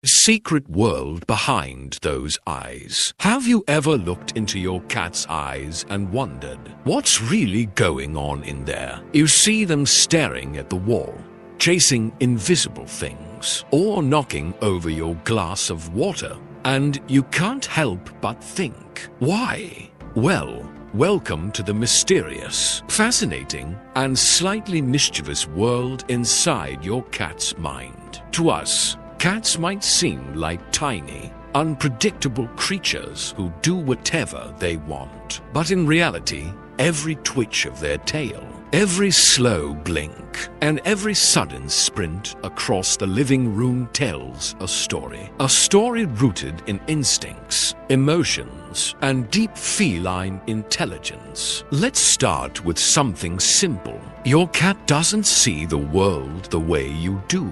secret world behind those eyes. Have you ever looked into your cat's eyes and wondered what's really going on in there? You see them staring at the wall, chasing invisible things, or knocking over your glass of water, and you can't help but think, why? Well, welcome to the mysterious, fascinating, and slightly mischievous world inside your cat's mind. To us, cats might seem like tiny, unpredictable creatures who do whatever they want. But in reality, every twitch of their tail, every slow blink, and every sudden sprint across the living room tells a story. A story rooted in instincts, emotions, and deep feline intelligence. Let's start with something simple. Your cat doesn't see the world the way you do.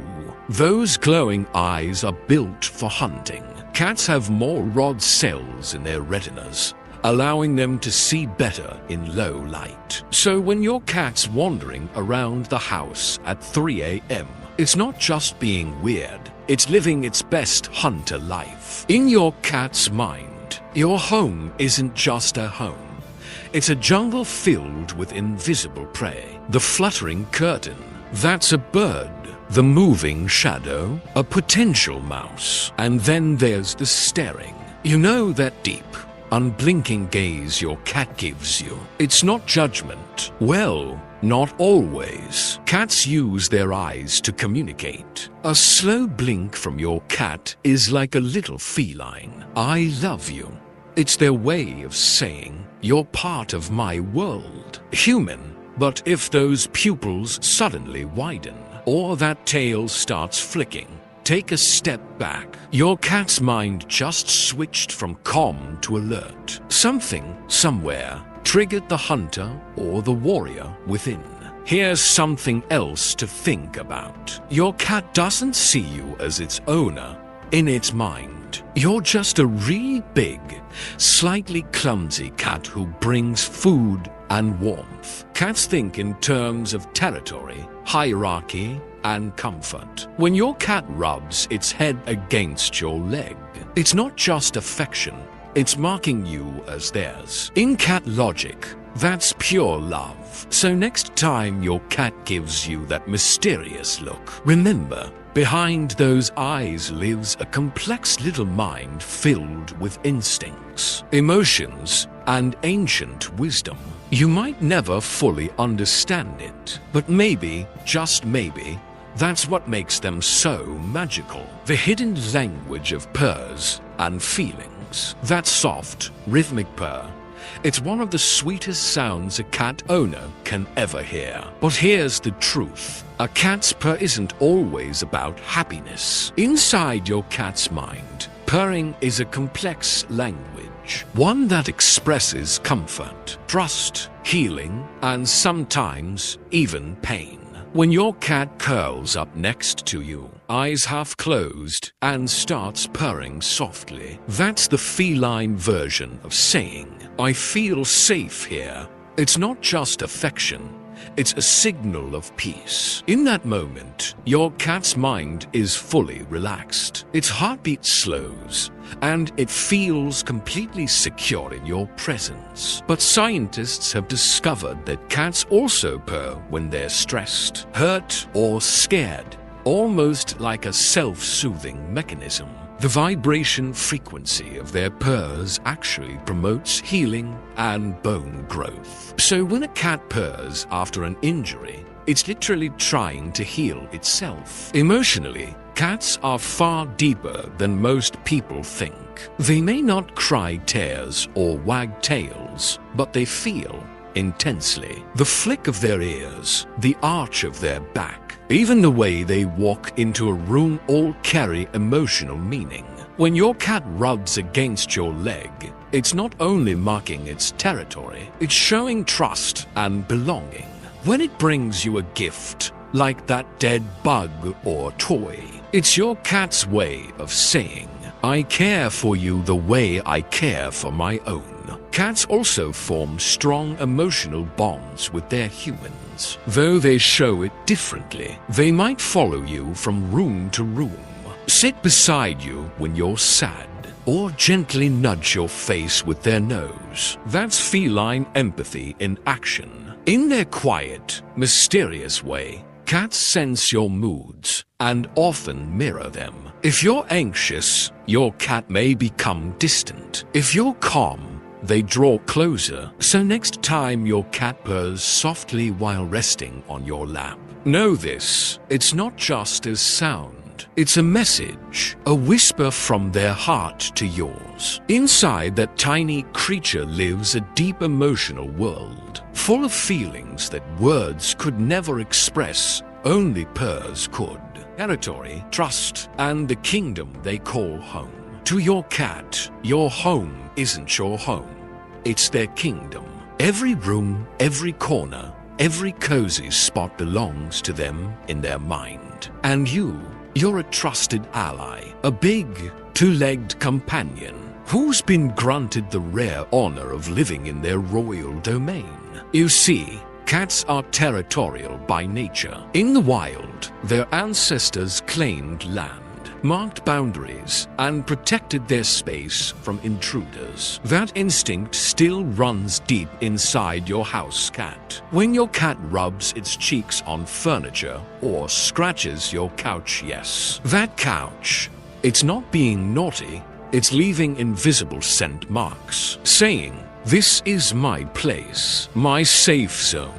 Those glowing eyes are built for hunting. Cats have more rod cells in their retinas, allowing them to see better in low light. So when your cat's wandering around the house at 3 a.m., it's not just being weird, it's living its best hunter life. In your cat's mind, your home isn't just a home. It's a jungle filled with invisible prey. The fluttering curtain, that's a bird. The moving shadow, a potential mouse. And then there's the staring. You know that deep, unblinking gaze your cat gives you. It's not judgment. Well, not always. Cats use their eyes to communicate. A slow blink from your cat is like a little feline. I love you. It's their way of saying, you're part of my world. Human, but if those pupils suddenly widen, or that tail starts flicking, take a step back. Your cat's mind just switched from calm to alert. Something, somewhere, triggered the hunter or the warrior within. Here's something else to think about. Your cat doesn't see you as its owner. In its mind, you're just a really big, slightly clumsy cat who brings food and warmth. Cats think in terms of territory, hierarchy, and comfort. When your cat rubs its head against your leg, it's not just affection, it's marking you as theirs. In cat logic, that's pure love. So next time your cat gives you that mysterious look, remember, behind those eyes lives a complex little mind filled with instincts, emotions, and ancient wisdom. You might never fully understand it, but maybe, just maybe, that's what makes them so magical. The hidden language of purrs and feelings. That soft, rhythmic purr. It's one of the sweetest sounds a cat owner can ever hear. But here's the truth. A cat's purr isn't always about happiness. Inside your cat's mind, purring is a complex language. One that expresses comfort, trust, healing, and sometimes even pain. When your cat curls up next to you, eyes half closed, and starts purring softly, that's the feline version of saying, I feel safe here. It's not just affection, it's a signal of peace. In that moment, your cat's mind is fully relaxed. Its heartbeat slows, and it feels completely secure in your presence. But scientists have discovered that cats also purr when they're stressed, hurt, or scared, almost like a self-soothing mechanism. The vibration frequency of their purrs actually promotes healing and bone growth. So when a cat purrs after an injury, it's literally trying to heal itself. Emotionally, cats are far deeper than most people think. They may not cry tears or wag tails, but they feel intensely. The flick of their ears, the arch of their back, even the way they walk into a room all carry emotional meaning. When your cat rubs against your leg, it's not only marking its territory, it's showing trust and belonging. When it brings you a gift, like that dead bug or toy, it's your cat's way of saying, I care for you the way I care for my own. Cats also form strong emotional bonds with their humans. Though they show it differently, they might follow you from room to room, sit beside you when you're sad, or gently nudge your face with their nose. That's feline empathy in action. In their quiet, mysterious way, cats sense your moods and often mirror them. If you're anxious, your cat may become distant. If you're calm, they draw closer. So next time your cat purrs softly while resting on your lap, know this: it's not just a sound, it's a message, a whisper from their heart to yours. Inside that tiny creature lives a deep emotional world, full of feelings that words could never express, only purrs could. Territory, trust, and the kingdom they call home. To your cat, your home isn't your home, it's their kingdom. Every room, every corner, every cozy spot belongs to them in their mind. And you're a trusted ally, a big, two-legged companion who's been granted the rare honor of living in their royal domain. You see, cats are territorial by nature. In the wild, their ancestors claimed land, marked boundaries, and protected their space from intruders. That instinct still runs deep inside your house cat. When your cat rubs its cheeks on furniture or scratches your couch, yes, that couch, it's not being naughty, it's leaving invisible scent marks, saying, "This is my place, my safe zone."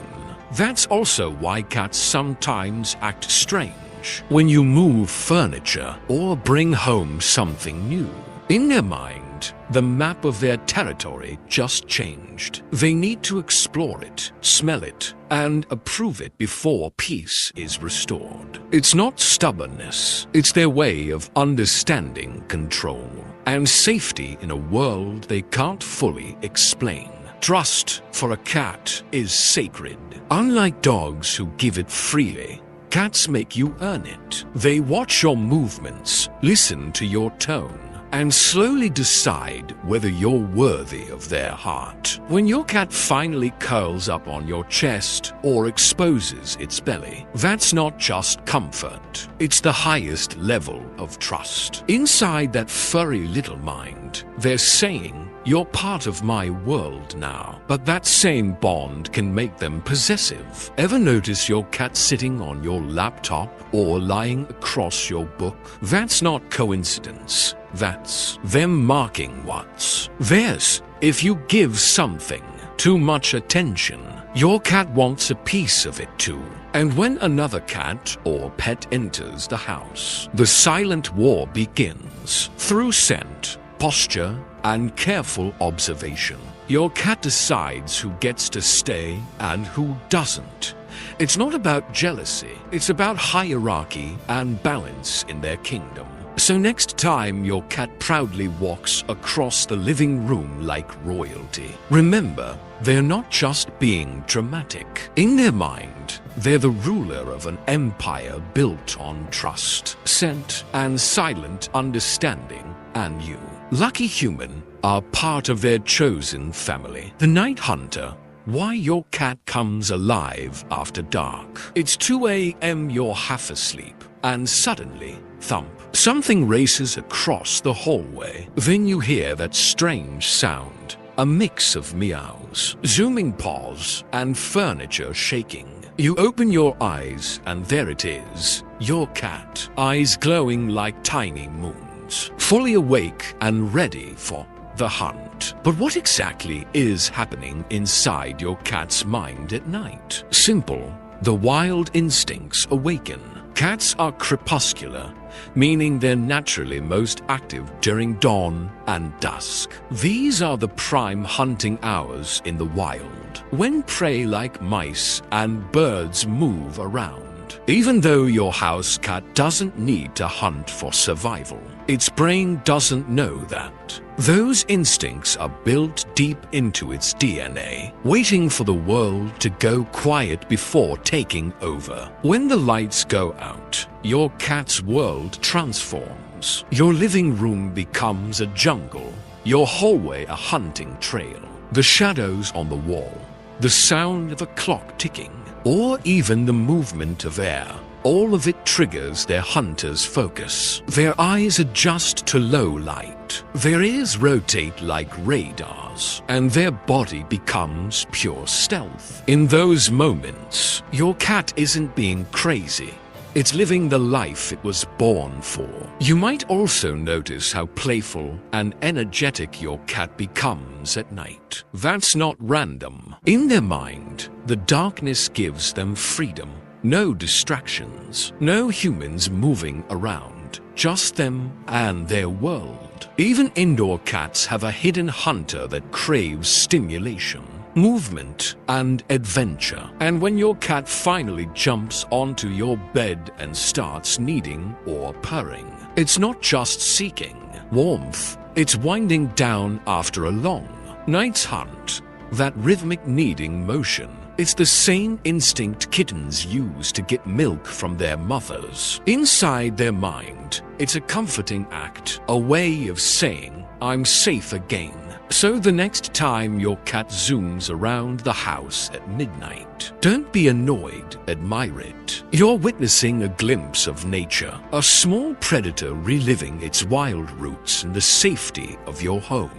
That's also why cats sometimes act strange when you move furniture or bring home something new. In their mind, the map of their territory just changed. They need to explore it, smell it, and approve it before peace is restored. It's not stubbornness, it's their way of understanding control and safety in a world they can't fully explain. Trust for a cat is sacred. Unlike dogs who give it freely, cats make you earn it. They watch your movements, listen to your tone, and slowly decide whether you're worthy of their heart. When your cat finally curls up on your chest or exposes its belly, that's not just comfort, it's the highest level of trust. Inside that furry little mind, they're saying, "You're part of my world now." But that same bond can make them possessive. Ever notice your cat sitting on your laptop or lying across your book? That's not coincidence. That's them marking what's theirs. If you give something too much attention, your cat wants a piece of it too. And when another cat or pet enters the house, the silent war begins. Through scent, posture, and careful observation, your cat decides who gets to stay and who doesn't. It's not about jealousy, it's about hierarchy and balance in their kingdom. So next time your cat proudly walks across the living room like royalty, remember, they're not just being dramatic. In their mind, they're the ruler of an empire built on trust, scent, and silent understanding, and you, lucky human, are part of their chosen family. The night hunter, why your cat comes alive after dark. It's 2 a.m., you're half asleep, and suddenly, thump, something races across the hallway. Then you hear that strange sound, a mix of meows, zooming paws, and furniture shaking. You open your eyes, and there it is, your cat, eyes glowing like tiny moons, fully awake and ready for the hunt. But what exactly is happening inside your cat's mind at night? Simple. The wild instincts awaken. Cats are crepuscular, meaning they're naturally most active during dawn and dusk. These are the prime hunting hours in the wild, when prey like mice and birds move around. Even though your house cat doesn't need to hunt for survival, its brain doesn't know that. Those instincts are built deep into its DNA, waiting for the world to go quiet before taking over. When the lights go out, your cat's world transforms. Your living room becomes a jungle, your hallway a hunting trail. The shadows on the wall, the sound of a clock ticking, or even the movement of air All of it triggers their hunter's focus. Their eyes adjust to low light. Their ears rotate like radars, and their body becomes pure stealth. In those moments, your cat isn't being crazy. It's living the life it was born for. You might also notice how playful and energetic your cat becomes at night. That's not random. In their mind, the darkness gives them freedom. No distractions, no humans moving around, just them and their world. Even indoor cats have a hidden hunter that craves stimulation, movement, and adventure. And when your cat finally jumps onto your bed and starts kneading or purring, it's not just seeking warmth, it's winding down after a long night's hunt. That rhythmic kneading motion, it's the same instinct kittens use to get milk from their mothers. Inside their mind, it's a comforting act, a way of saying, I'm safe again. So the next time your cat zooms around the house at midnight, don't be annoyed, admire it. You're witnessing a glimpse of nature, a small predator reliving its wild roots in the safety of your home.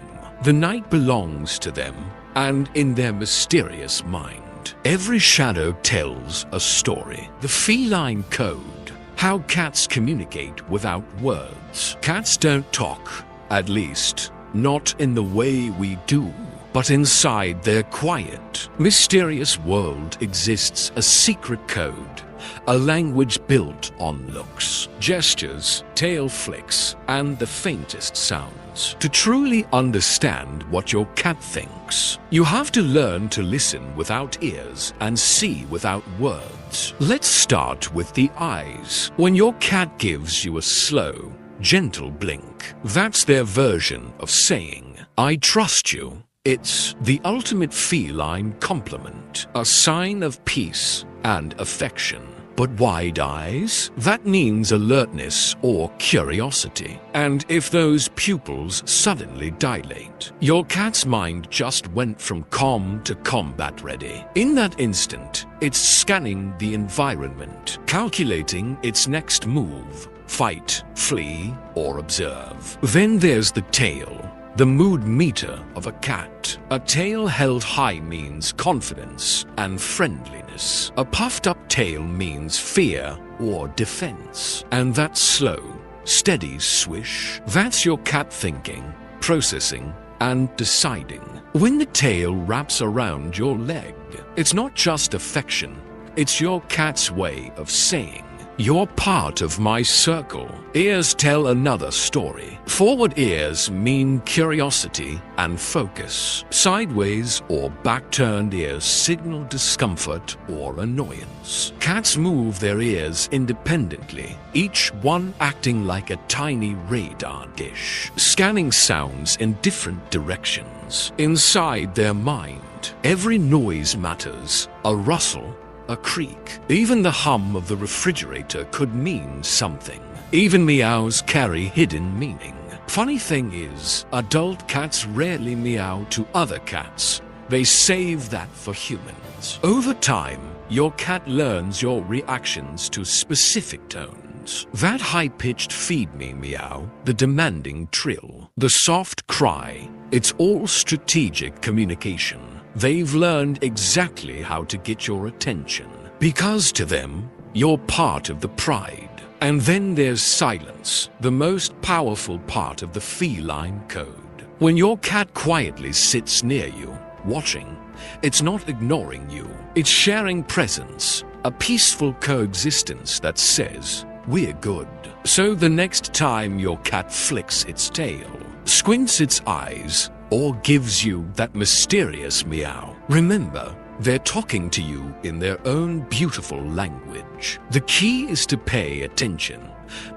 The night belongs to them, and in their mysterious mind, every shadow tells a story. The feline code, how cats communicate without words. Cats don't talk, at least not in the way we do, but inside their quiet, mysterious world exists a secret code, a language built on looks, gestures, tail flicks, and the faintest sounds. To truly understand what your cat thinks, you have to learn to listen without ears and see without words. Let's start with the eyes. When your cat gives you a slow, gentle blink, that's their version of saying, I trust you. It's the ultimate feline compliment, a sign of peace and affection. But wide eyes? That means alertness or curiosity. And if those pupils suddenly dilate, your cat's mind just went from calm to combat ready. In that instant, it's scanning the environment, calculating its next move, fight, flee, or observe. Then there's the tail. The mood meter of a cat. A tail held high means confidence and friendliness. A puffed up tail means fear or defense. And that slow, steady swish, that's your cat thinking, processing, and deciding. When the tail wraps around your leg, it's not just affection, it's your cat's way of saying, you're part of my circle. Ears tell another story. Forward ears mean curiosity and focus. Sideways or back-turned ears signal discomfort or annoyance. Cats move their ears independently, each one acting like a tiny radar dish, scanning sounds in different directions. Inside their mind, every noise matters. A rustle, a creak. Even the hum of the refrigerator could mean something. Even meows carry hidden meaning. Funny thing is, adult cats rarely meow to other cats. They save that for humans. Over time, your cat learns your reactions to specific tones. That high-pitched feed me meow, the demanding trill, the soft cry, it's all strategic communication. They've learned exactly how to get your attention, because to them, you're part of the pride. And then there's silence, the most powerful part of the feline code. When your cat quietly sits near you, watching, it's not ignoring you. It's sharing presence, a peaceful coexistence that says, we're good. So the next time your cat flicks its tail, squints its eyes, or gives you that mysterious meow, remember, they're talking to you in their own beautiful language. The key is to pay attention,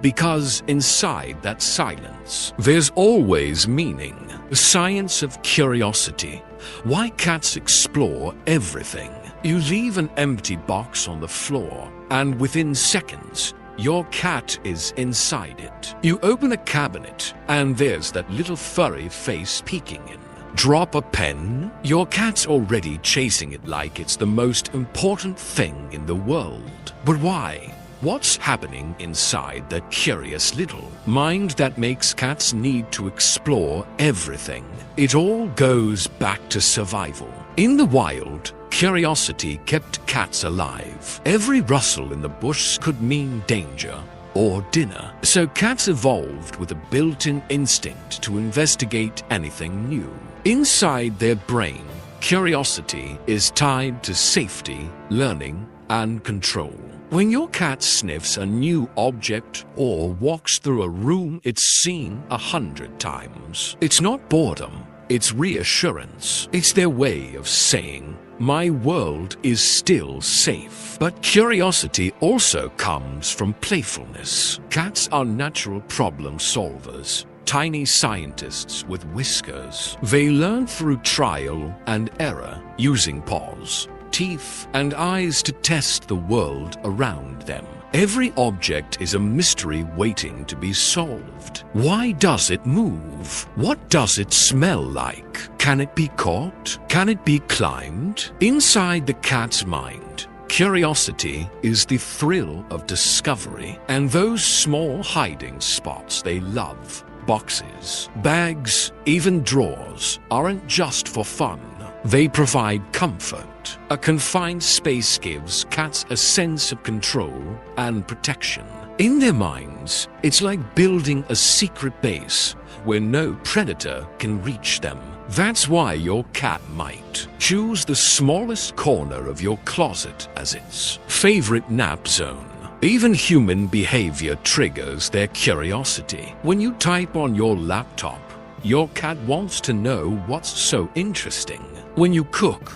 because inside that silence, there's always meaning. The science of curiosity. Why cats explore everything. You leave an empty box on the floor, and within seconds, your cat is inside it. You open a cabinet, and there's that little furry face peeking in. Drop a pen, your cat's already chasing it like it's the most important thing in the world. But why? What's happening inside that curious little mind that makes cats need to explore everything? It all goes back to survival. In the wild, curiosity kept cats alive. Every rustle in the bush could mean danger or dinner. So cats evolved with a built-in instinct to investigate anything new. Inside their brain, curiosity is tied to safety, learning, and control. When your cat sniffs a new object or walks through a room it's seen 100 times, it's not boredom, it's reassurance. It's their way of saying, my world is still safe. But curiosity also comes from playfulness. Cats are natural problem solvers, tiny scientists with whiskers. They learn through trial and error, using paws, teeth, and eyes to test the world around them. Every object is a mystery waiting to be solved. Why does it move? What does it smell like? Can it be caught? Can it be climbed? Inside the cat's mind, curiosity is the thrill of discovery, and those small hiding spots they love, boxes, bags, even drawers, aren't just for fun. They provide comfort. A confined space gives cats a sense of control and protection. In their minds, it's like building a secret base where no predator can reach them. That's why your cat might choose the smallest corner of your closet as its favorite nap zone. Even human behavior triggers their curiosity. When you type on your laptop, your cat wants to know what's so interesting. When you cook,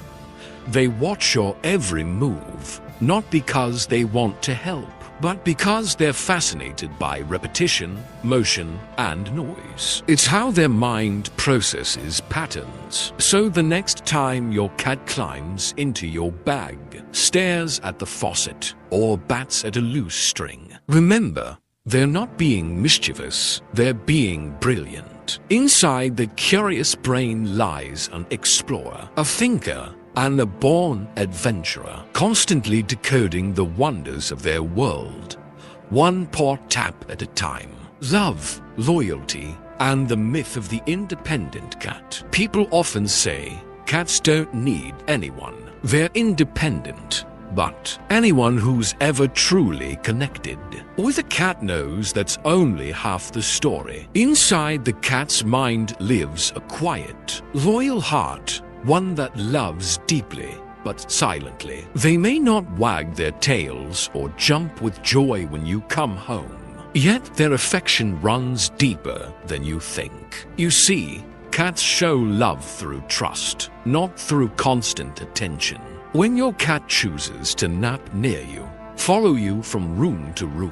they watch your every move, not because they want to help, but because they're fascinated by repetition, motion, and noise. It's how their mind processes patterns. So the next time your cat climbs into your bag, stares at the faucet, or bats at a loose string, remember, they're not being mischievous, they're being brilliant. Inside the curious brain lies an explorer, a thinker, and a born adventurer, constantly decoding the wonders of their world, one paw tap at a time. Love, loyalty, and the myth of the independent cat. People often say cats don't need anyone, they're independent. But anyone who's ever truly connected with a cat knows that's only half the story. Inside the cat's mind lives a quiet, loyal heart, one that loves deeply but silently. They may not wag their tails or jump with joy when you come home, yet their affection runs deeper than you think. You see, cats show love through trust, not through constant attention. When your cat chooses to nap near you, follow you from room to room,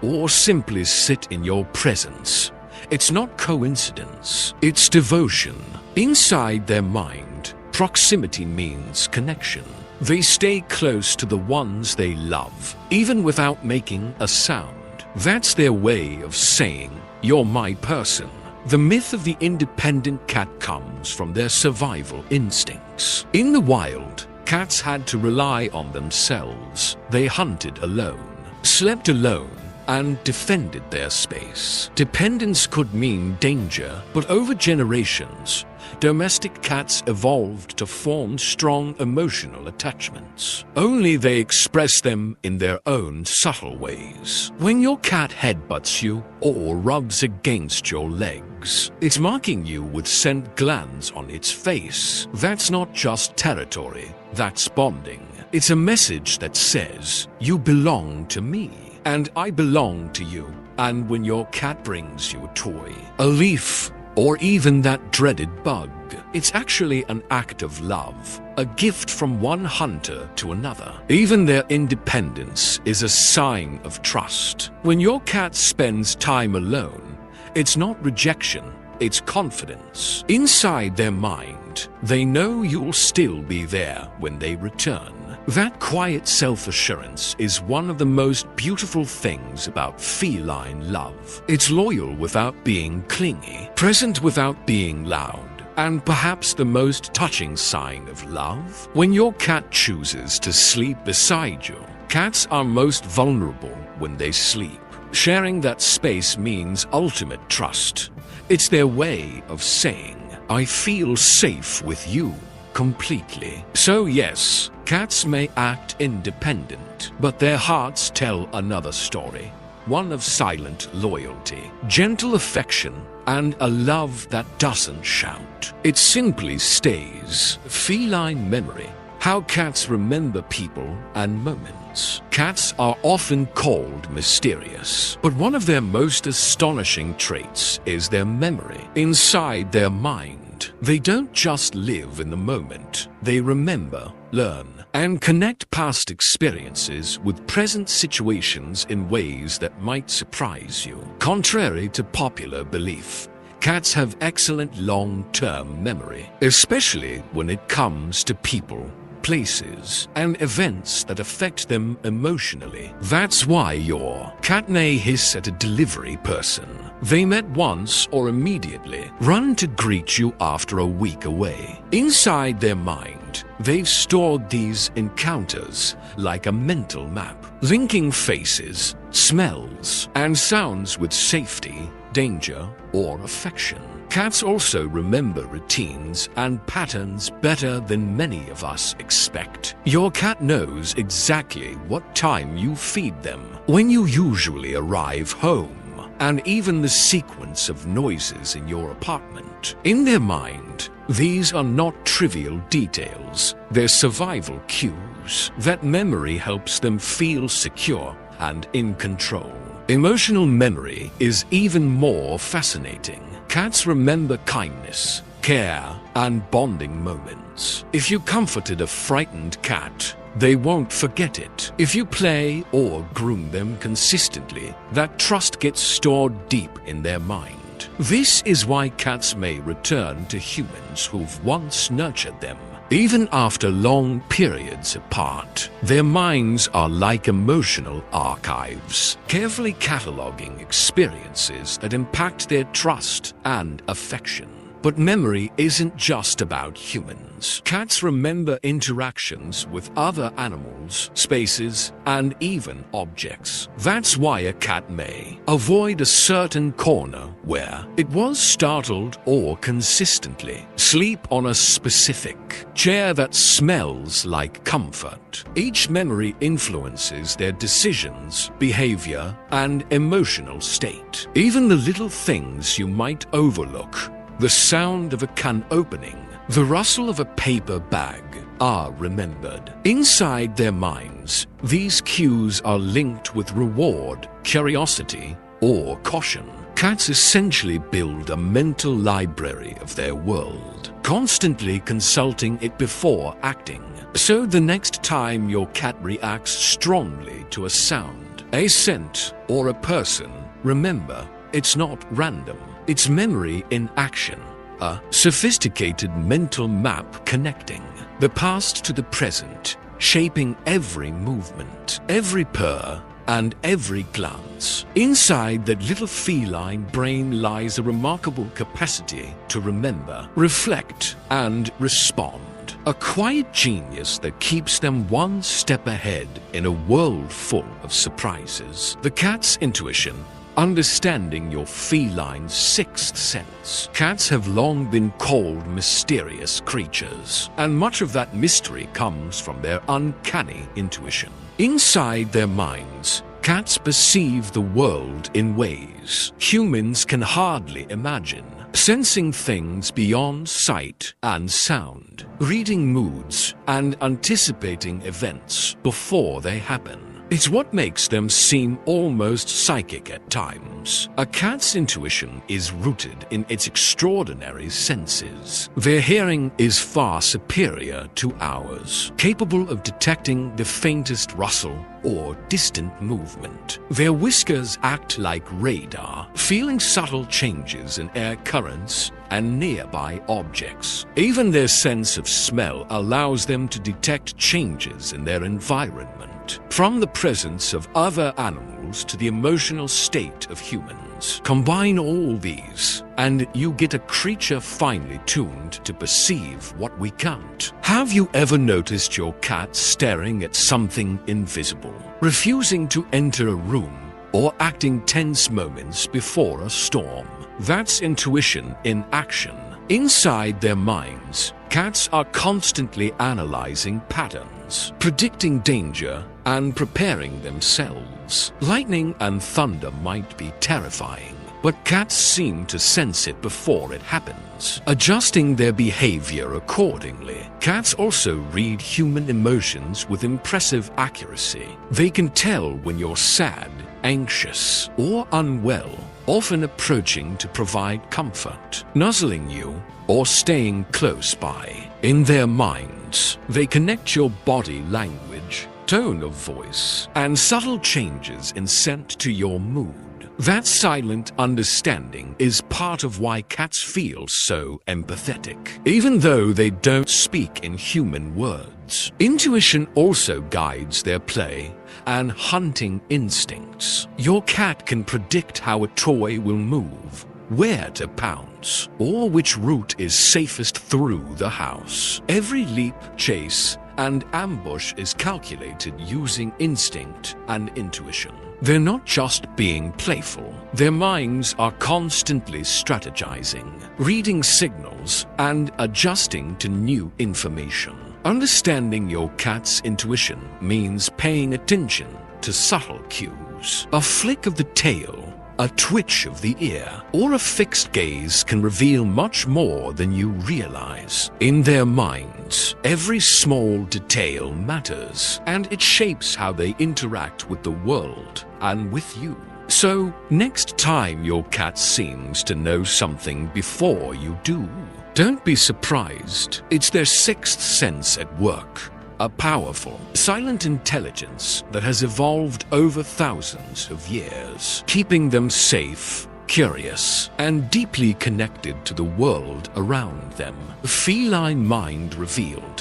or simply sit in your presence, it's not coincidence, it's devotion. Inside their mind, proximity means connection. They stay close to the ones they love, even without making a sound. That's their way of saying, you're my person. The myth of the independent cat comes from their survival instincts. In the wild, cats had to rely on themselves. They hunted alone, slept alone, and defended their space. Dependence could mean danger, but over generations, domestic cats evolved to form strong emotional attachments. Only they express them in their own subtle ways. When your cat headbutts you or rubs against your legs, it's marking you with scent glands on its face. That's not just territory, that's bonding. It's a message that says, you belong to me, and I belong to you. And when your cat brings you a toy, a leaf, or even that dreaded bug, it's actually an act of love, a gift from one hunter to another. Even their independence is a sign of trust. When your cat spends time alone, it's not rejection, it's confidence. Inside their mind, they know you'll still be there when they return. That quiet self-assurance is one of the most beautiful things about feline love. It's loyal without being clingy, present without being loud, and perhaps the most touching sign of love, when your cat chooses to sleep beside you, Cats are most vulnerable when they sleep. Sharing that space means ultimate trust. It's their way of saying, "I feel safe with you." Completely. So yes, cats may act independent, but their hearts tell another story. One of silent loyalty, gentle affection, and a love that doesn't shout. It simply stays. Feline memory. How cats remember people and moments. Cats are often called mysterious, but one of their most astonishing traits is their memory. Inside their mind, they don't just live in the moment. They remember, learn, and connect past experiences with present situations in ways that might surprise you. Contrary to popular belief, cats have excellent long-term memory, especially when it comes to people, places, and events that affect them emotionally. That's why your cat may hiss at a delivery person they met once or immediately run to greet you after a week away. Inside their mind, they've stored these encounters like a mental map, linking faces, smells, and sounds with safety, danger, or affection. Cats also remember routines and patterns better than many of us expect. Your cat knows exactly what time you feed them, when you usually arrive home, and even the sequence of noises in your apartment. In their mind, these are not trivial details. They're survival cues. That memory helps them feel secure and in control. Emotional memory is even more fascinating. Cats remember kindness, care, and bonding moments. If you comforted a frightened cat, they won't forget it. If you play or groom them consistently, that trust gets stored deep in their mind. This is why cats may return to humans who've once nurtured them. Even after long periods apart, their minds are like emotional archives, carefully cataloging experiences that impact their trust and affection. But memory isn't just about humans. Cats remember interactions with other animals, spaces, and even objects. That's why a cat may avoid a certain corner where it was startled or consistently sleep on a specific chair that smells like comfort. Each memory influences their decisions, behavior, and emotional state. Even the little things you might overlook, the sound of a can opening, the rustle of a paper bag, are remembered. Inside their minds, these cues are linked with reward, curiosity, or caution. Cats essentially build a mental library of their world, constantly consulting it before acting. So the next time your cat reacts strongly to a sound, a scent, or a person, remember, it's not random. It's memory in action, a sophisticated mental map connecting the past to the present, shaping every movement, every purr, and every glance. Inside that little feline brain lies a remarkable capacity to remember, reflect, and respond. A quiet genius that keeps them one step ahead in a world full of surprises. The cat's intuition, understanding your feline's sixth sense. Cats have long been called mysterious creatures, and much of that mystery comes from their uncanny intuition. Inside their minds, cats perceive the world in ways humans can hardly imagine, sensing things beyond sight and sound, reading moods, and anticipating events before they happen. It's what makes them seem almost psychic at times. A cat's intuition is rooted in its extraordinary senses. Their hearing is far superior to ours, capable of detecting the faintest rustle or distant movement. Their whiskers act like radar, feeling subtle changes in air currents and nearby objects. Even their sense of smell allows them to detect changes in their environment, instinct, from the presence of other animals to the emotional state of humans. Combine all these, and you get a creature finely tuned to perceive what we can't. Have you ever noticed your cat staring at something invisible, refusing to enter a room, or acting tense moments before a storm? That's intuition in action. Inside their minds, cats are constantly analyzing patterns, predicting danger, and preparing themselves. Lightning and thunder might be terrifying, but cats seem to sense it before it happens, adjusting their behavior accordingly. Cats also read human emotions with impressive accuracy. They can tell when you're sad, anxious, or unwell, often approaching to provide comfort, nuzzling you, or staying close by. In their minds, they connect your body language, tone of voice, and subtle changes in scent to your mood. That silent understanding is part of why cats feel so empathetic, even though they don't speak in human words. Intuition also guides their play and hunting instincts. Your cat can predict how a toy will move, where to pounce, or which route is safest through the house. Every leap, chase, and ambush is calculated using instinct and intuition. They're not just being playful. Their minds are constantly strategizing, reading signals, and adjusting to new information. Understanding your cat's intuition means paying attention to subtle cues. A flick of the tail, a twitch of the ear, or a fixed gaze can reveal much more than you realize. In their minds, every small detail matters, and it shapes how they interact with the world and with you. So, next time your cat seems to know something before you do, don't be surprised. It's their sixth sense at work. A powerful, silent intelligence that has evolved over thousands of years, keeping them safe, curious, and deeply connected to the world around them. The Feline Mind Revealed.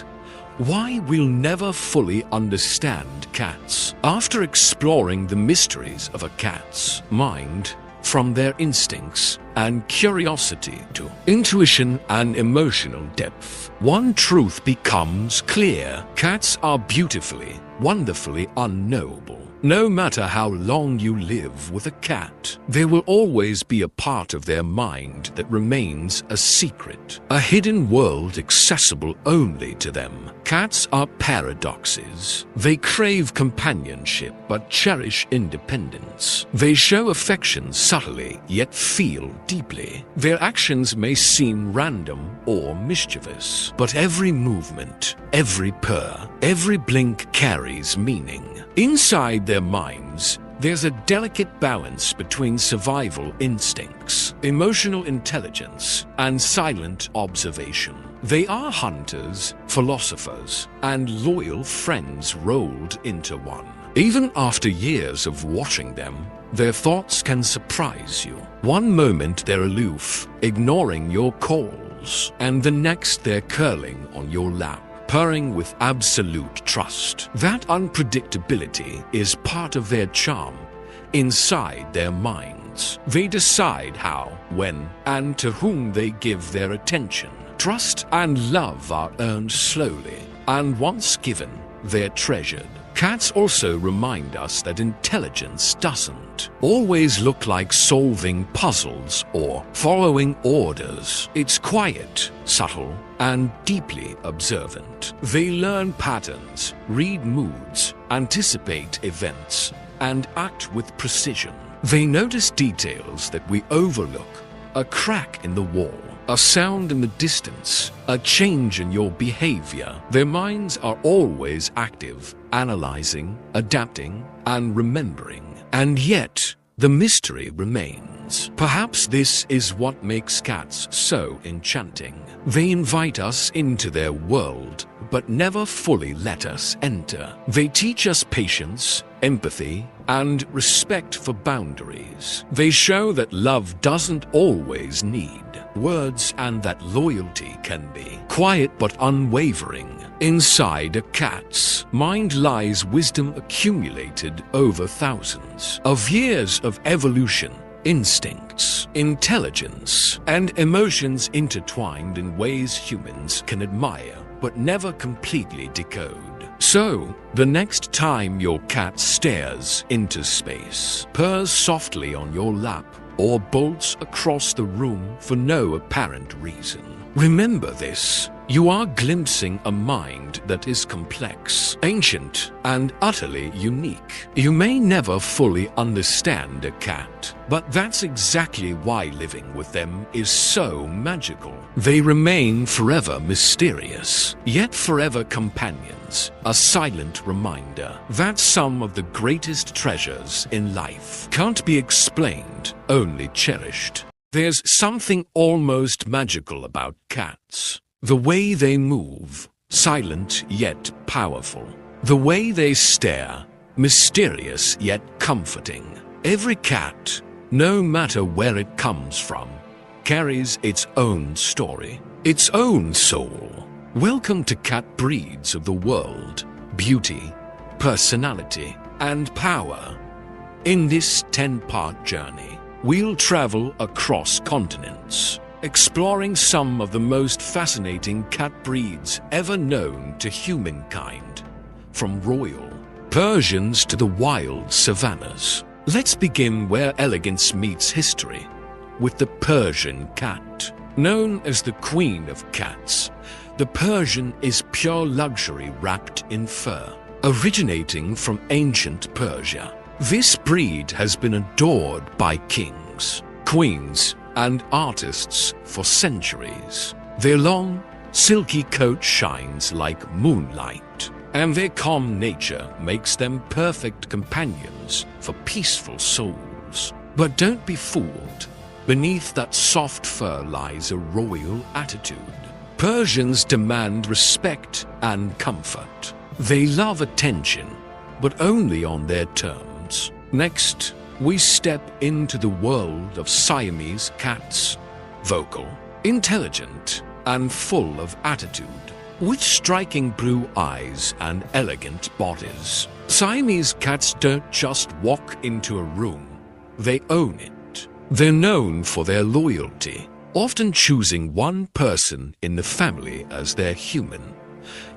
Why we'll never fully understand cats. After exploring the mysteries of a cat's mind, from their instincts and curiosity to intuition and emotional depth, one truth becomes clear. Cats are beautifully, wonderfully unknowable. No matter how long you live with a cat, there will always be a part of their mind that remains a secret, a hidden world accessible only to them. Cats are paradoxes. They crave companionship but cherish independence. They show affection subtly yet feel deeply. Their actions may seem random or mischievous, but every movement, every purr, every blink carries meaning. Inside their minds, there's a delicate balance between survival instincts, emotional intelligence, and silent observation. They are hunters, philosophers, and loyal friends rolled into one. Even after years of watching them, their thoughts can surprise you. One moment they're aloof, ignoring your calls, and the next they're curling on your lap, purring with absolute trust. That unpredictability is part of their charm. Inside their minds, they decide how, when, and to whom they give their attention. Trust and love are earned slowly, and once given, they're treasured. Cats also remind us that intelligence doesn't always look like solving puzzles or following orders. It's quiet, subtle, and deeply observant. They learn patterns, read moods, anticipate events, and act with precision. They notice details that we overlook: a crack in the wall, a sound in the distance, a change in your behavior. Their minds are always active, analyzing, adapting, and remembering. And yet, the mystery remains. Perhaps this is what makes cats so enchanting. They invite us into their world, but never fully let us enter. They teach us patience, empathy, and respect for boundaries. They show that love doesn't always need words and that loyalty can be quiet but unwavering. Inside a cat's mind lies wisdom accumulated over thousands of years of evolution, instincts, intelligence, and emotions intertwined in ways humans can admire but never completely decode. So, the next time your cat stares into space, purrs softly on your lap, or bolts across the room for no apparent reason, remember this: you are glimpsing a mind that is complex, ancient, and utterly unique. You may never fully understand a cat, but that's exactly why living with them is so magical. They remain forever mysterious, yet forever companions, a silent reminder that some of the greatest treasures in life can't be explained, only cherished. There's something almost magical about cats. The way they move, silent yet powerful. The way they stare, mysterious yet comforting. Every cat, no matter where it comes from, carries its own story, its own soul. Welcome to cat breeds of the world, beauty, personality, and power. In this 10-part journey, we'll travel across continents, exploring some of the most fascinating cat breeds ever known to humankind, from royal Persians to the wild savannas. Let's begin where elegance meets history, with the Persian cat. Known as the queen of cats, the Persian is pure luxury wrapped in fur. Originating from ancient Persia, this breed has been adored by kings, queens, and artists for centuries. Their long, silky coat shines like moonlight, and their calm nature makes them perfect companions for peaceful souls. But don't be fooled. Beneath that soft fur lies a royal attitude. Persians demand respect and comfort. They love attention, but only on their terms. Next, we step into the world of Siamese cats. Vocal, intelligent, and full of attitude, with striking blue eyes and elegant bodies. Siamese cats don't just walk into a room, they own it. They're known for their loyalty, often choosing one person in the family as their human.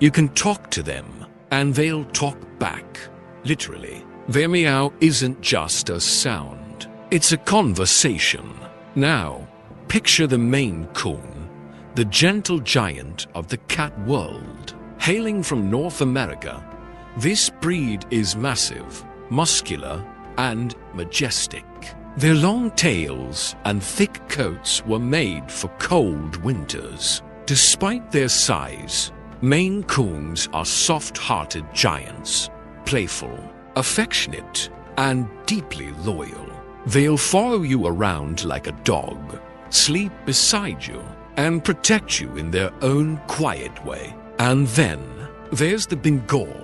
You can talk to them, and they'll talk back, literally. Their meow isn't just a sound, it's a conversation. Now, picture the Maine Coon, the gentle giant of the cat world. Hailing from North America, this breed is massive, muscular, and majestic. Their long tails and thick coats were made for cold winters. Despite their size, Maine Coons are soft-hearted giants, playful, affectionate, and deeply loyal. They'll follow you around like a dog, sleep beside you, and protect you in their own quiet way. And then there's the Bengal,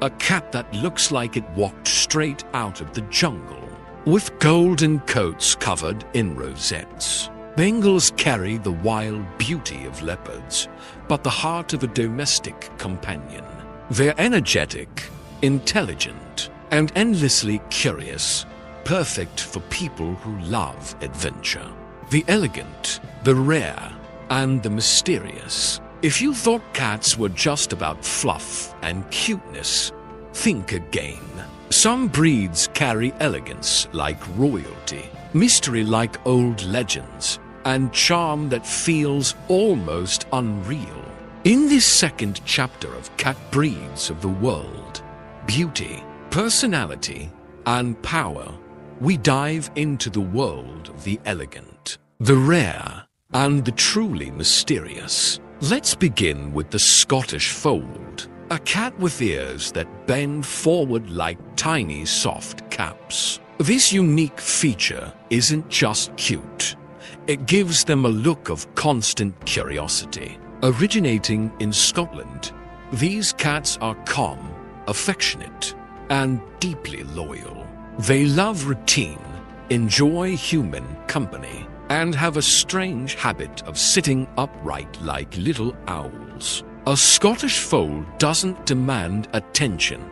a cat that looks like it walked straight out of the jungle, with golden coats covered in rosettes. Bengals carry the wild beauty of leopards, but the heart of a domestic companion. They're energetic, intelligent, and endlessly curious, perfect for people who love adventure. The elegant, the rare, and the mysterious. If you thought cats were just about fluff and cuteness, think again. Some breeds carry elegance like royalty, mystery like old legends, and charm that feels almost unreal. In this second chapter of cat breeds of the world, beauty, personality, and power, we dive into the world of the elegant, the rare, and the truly mysterious. Let's begin with the Scottish Fold, a cat with ears that bend forward like tiny soft caps. This unique feature isn't just cute, it gives them a look of constant curiosity. Originating in Scotland, These cats are calm, affectionate, and deeply loyal. They love routine, enjoy human company, and have a strange habit of sitting upright like little owls. A Scottish fold doesn't demand attention.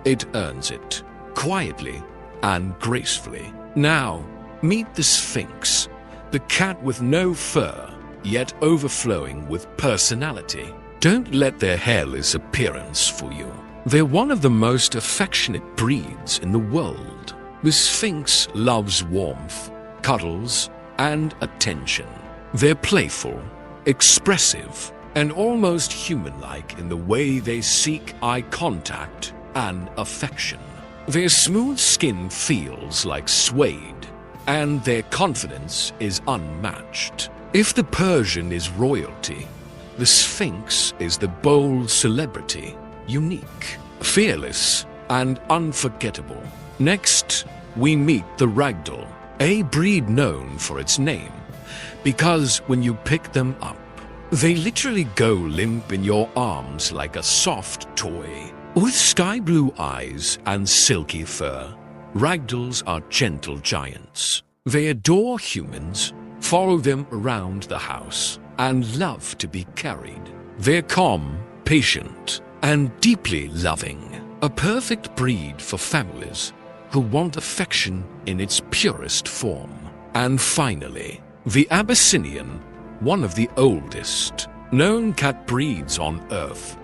It earns it, quietly and gracefully. Now, meet the Sphinx, the cat with no fur, yet overflowing with personality. Don't let their hairless appearance fool you. They're one of the most affectionate breeds in the world. The Sphinx loves warmth, cuddles, and attention. They're playful, expressive, and almost human-like in the way they seek eye contact and affection. Their smooth skin feels like suede, and their confidence is unmatched. If the Persian is royalty, the Sphinx is the bold celebrity, unique, fearless, and unforgettable. Next, we meet the Ragdoll, a breed known for its name, because when you pick them up, they literally go limp in your arms like a soft toy. With sky blue eyes and silky fur, Ragdolls are gentle giants. They adore humans, follow them around the house, and love to be carried. They're calm, patient, and deeply loving. A perfect breed for families who want affection in its purest form. And finally, the Abyssinian, one of the oldest known cat breeds on Earth,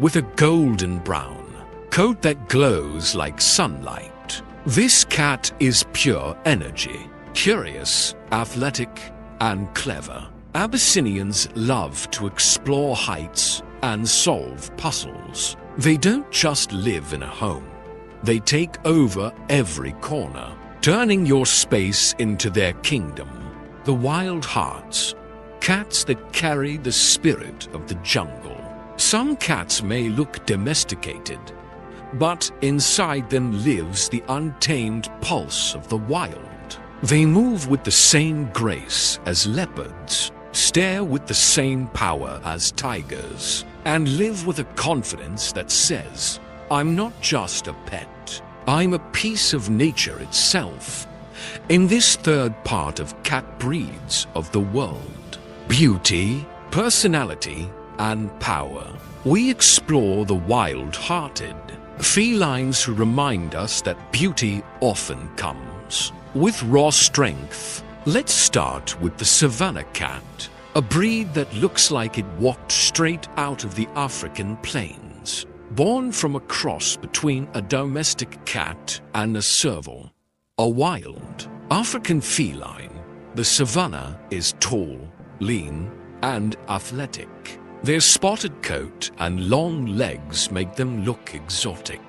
with a golden brown coat that glows like sunlight. This cat is pure energy, curious, athletic, and clever. Abyssinians love to explore heights and solve puzzles. They don't just live in a home. They take over every corner, turning your space into their kingdom. The wild hearts, cats that carry the spirit of the jungle. Some cats may look domesticated, but inside them lives the untamed pulse of the wild. They move with the same grace as leopards, stare with the same power as tigers, and live with a confidence that says, "I'm not just a pet, I'm a piece of nature itself." In this third part of cat breeds of the world, beauty, personality, and power, we explore the wild-hearted, felines who remind us that beauty often comes with raw strength. Let's start with the Savannah cat, a breed that looks like it walked straight out of the African plains. Born from a cross between a domestic cat and a serval, a wild African feline, the Savannah is tall, lean, and athletic. Their spotted coat and long legs make them look exotic.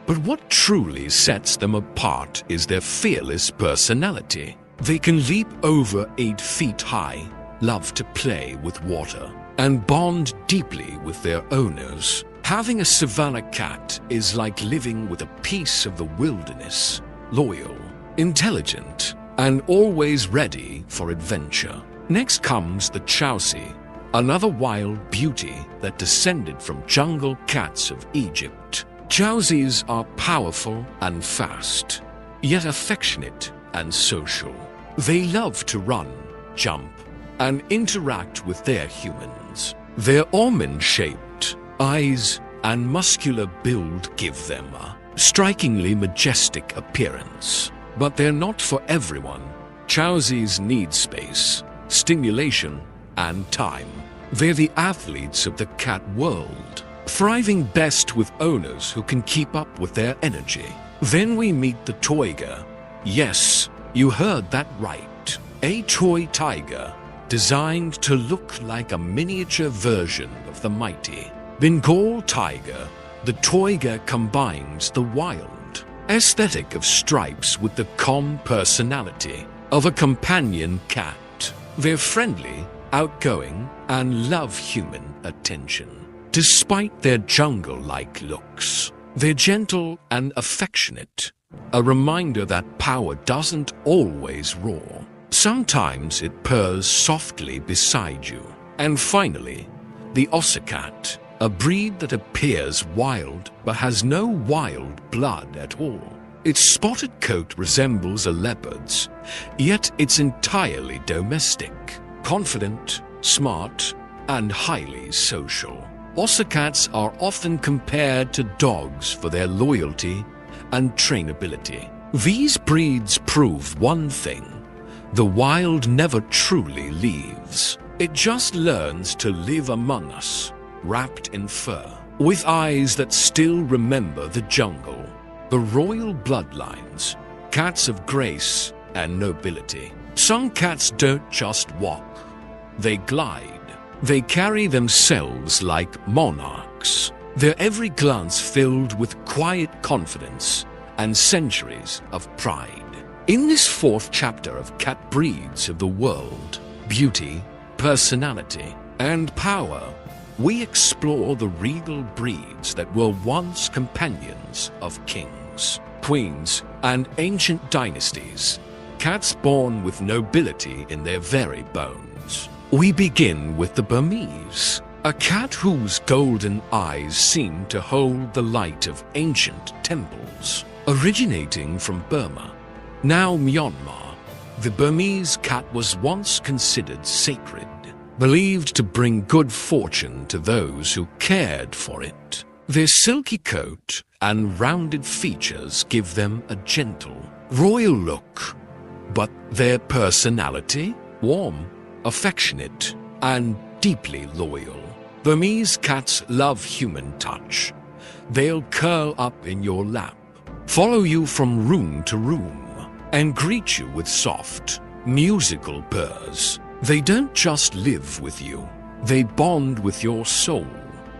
But what truly sets them apart is their fearless personality. They can leap over 8 feet high, love to play with water, and bond deeply with their owners. Having a Savannah cat is like living with a piece of the wilderness, loyal, intelligent, and always ready for adventure. Next comes the Chausie, another wild beauty that descended from jungle cats of Egypt. Chausies are powerful and fast, yet affectionate and social. They love to run, jump, and interact with their humans. Their almond-shaped eyes and muscular build give them a strikingly majestic appearance. But they're not for everyone. Chausies need space, stimulation, and time. They're the athletes of the cat world, thriving best with owners who can keep up with their energy. Then we meet the Toiga. Yes, you heard that right. A toy tiger, designed to look like a miniature version of the mighty Bengal tiger. The Toiga combines the wild aesthetic of stripes with the calm personality of a companion cat. They're friendly, outgoing, and love human attention. Despite their jungle-like looks, they're gentle and affectionate, a reminder that power doesn't always roar. Sometimes it purrs softly beside you. And finally, the Osicat, a breed that appears wild but has no wild blood at all. Its spotted coat resembles a leopard's, yet it's entirely domestic, confident, smart, and highly social. Ossacats are often compared to dogs for their loyalty and trainability. These breeds prove one thing: the wild never truly leaves. It just learns to live among us, wrapped in fur, with eyes that still remember the jungle. The royal bloodlines, cats of grace and nobility. Some cats don't just walk, they glide. They carry themselves like monarchs, their every glance filled with quiet confidence and centuries of pride. In this fourth chapter of Cat Breeds of the World, Beauty, Personality, and Power, we explore the regal breeds that were once companions of kings, queens, and ancient dynasties, cats born with nobility in their very bones. We begin with the Burmese, a cat whose golden eyes seem to hold the light of ancient temples. Originating from Burma, now Myanmar, the Burmese cat was once considered sacred, believed to bring good fortune to those who cared for it. Their silky coat and rounded features give them a gentle, royal look, but their personality? Warm, affectionate, and deeply loyal. Burmese cats love human touch. They'll curl up in your lap, follow you from room to room, and greet you with soft, musical purrs. They don't just live with you, they bond with your soul.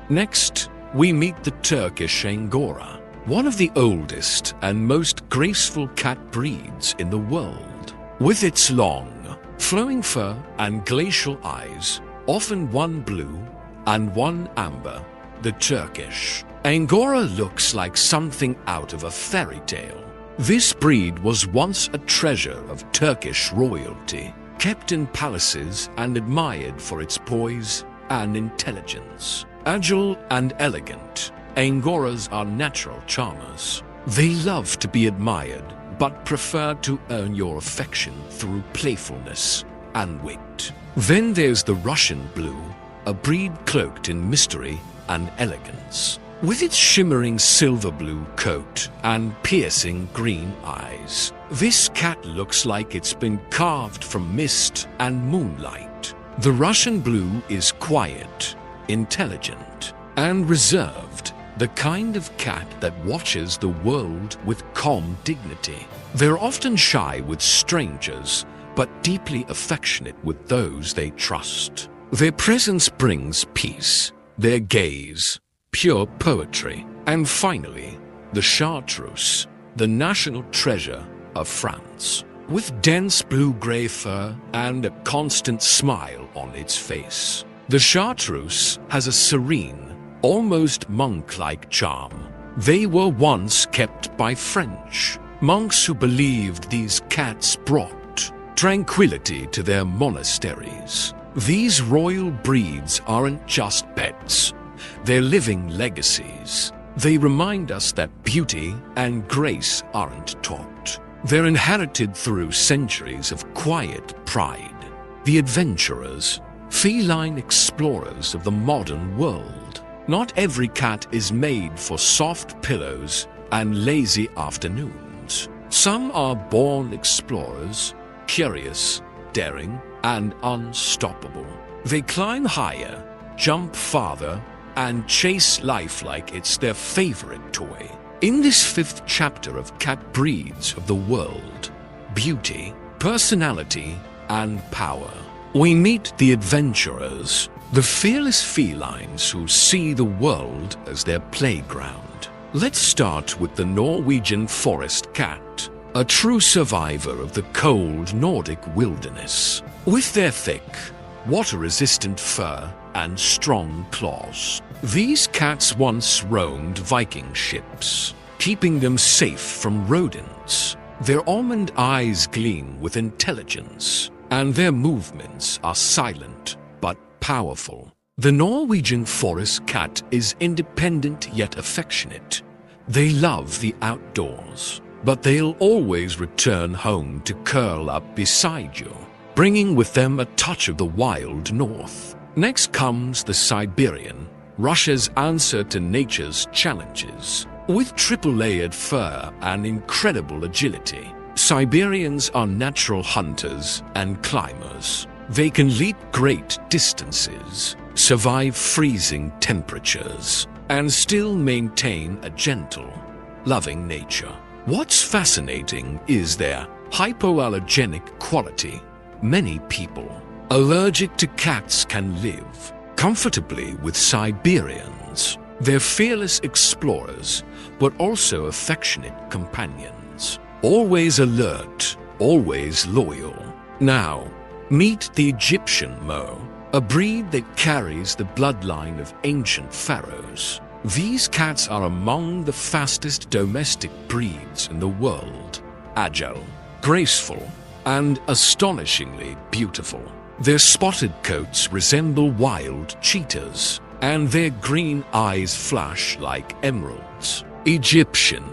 Next, we meet the Turkish Angora, one of the oldest and most graceful cat breeds in the world. With its long, flowing fur and glacial eyes, often one blue and one amber, the Turkish Angora looks like something out of a fairy tale. This breed was once a treasure of Turkish royalty, kept in palaces and admired for its poise and intelligence. Agile and elegant, Angoras are natural charmers. They love to be admired, but prefer to earn your affection through playfulness and wit. Then there's the Russian Blue, a breed cloaked in mystery and elegance. With its shimmering silver blue coat and piercing green eyes, this cat looks like it's been carved from mist and moonlight. The Russian Blue is quiet, intelligent, and reserved, the kind of cat that watches the world with calm dignity. They're often shy with strangers, but deeply affectionate with those they trust. Their presence brings peace, their gaze, pure poetry. And finally, the Chartreuse, the national treasure of France. With dense blue-gray fur and a constant smile on its face, the Chartreuse has a serene, almost monk-like charm. They were once kept by French monks who believed these cats brought tranquility to their monasteries. These royal breeds aren't just pets, they're living legacies. They remind us that beauty and grace aren't taught. They're inherited through centuries of quiet pride. The adventurers, feline explorers of the modern world. Not every cat is made for soft pillows and lazy afternoons. Some are born explorers, curious, daring, and unstoppable. They climb higher, jump farther, and chase life like it's their favorite toy. In this fifth chapter of Cat Breeds of the World, Beauty, Personality, and Power, we meet the adventurers, the fearless felines who see the world as their playground. Let's start with the Norwegian forest cat, a true survivor of the cold Nordic wilderness. With their thick, water-resistant fur and strong claws, these cats once roamed Viking ships, keeping them safe from rodents. Their almond eyes gleam with intelligence, and their movements are silent but powerful. The Norwegian forest cat is independent yet affectionate. They love the outdoors, but they'll always return home to curl up beside you, bringing with them a touch of the wild north. Next comes the Siberian, Russia's answer to nature's challenges. With triple-layered fur and incredible agility, Siberians are natural hunters and climbers. They can leap great distances, survive freezing temperatures, and still maintain a gentle, loving nature. What's fascinating is their hypoallergenic quality. Many people allergic to cats can live comfortably with Siberians. They're fearless explorers, but also affectionate companions. Always alert, always loyal. Now, meet the Egyptian Mo, a breed that carries the bloodline of ancient pharaohs. These cats are among the fastest domestic breeds in the world. Agile, graceful, and astonishingly beautiful. Their spotted coats resemble wild cheetahs, and their green eyes flash like emeralds. Egyptian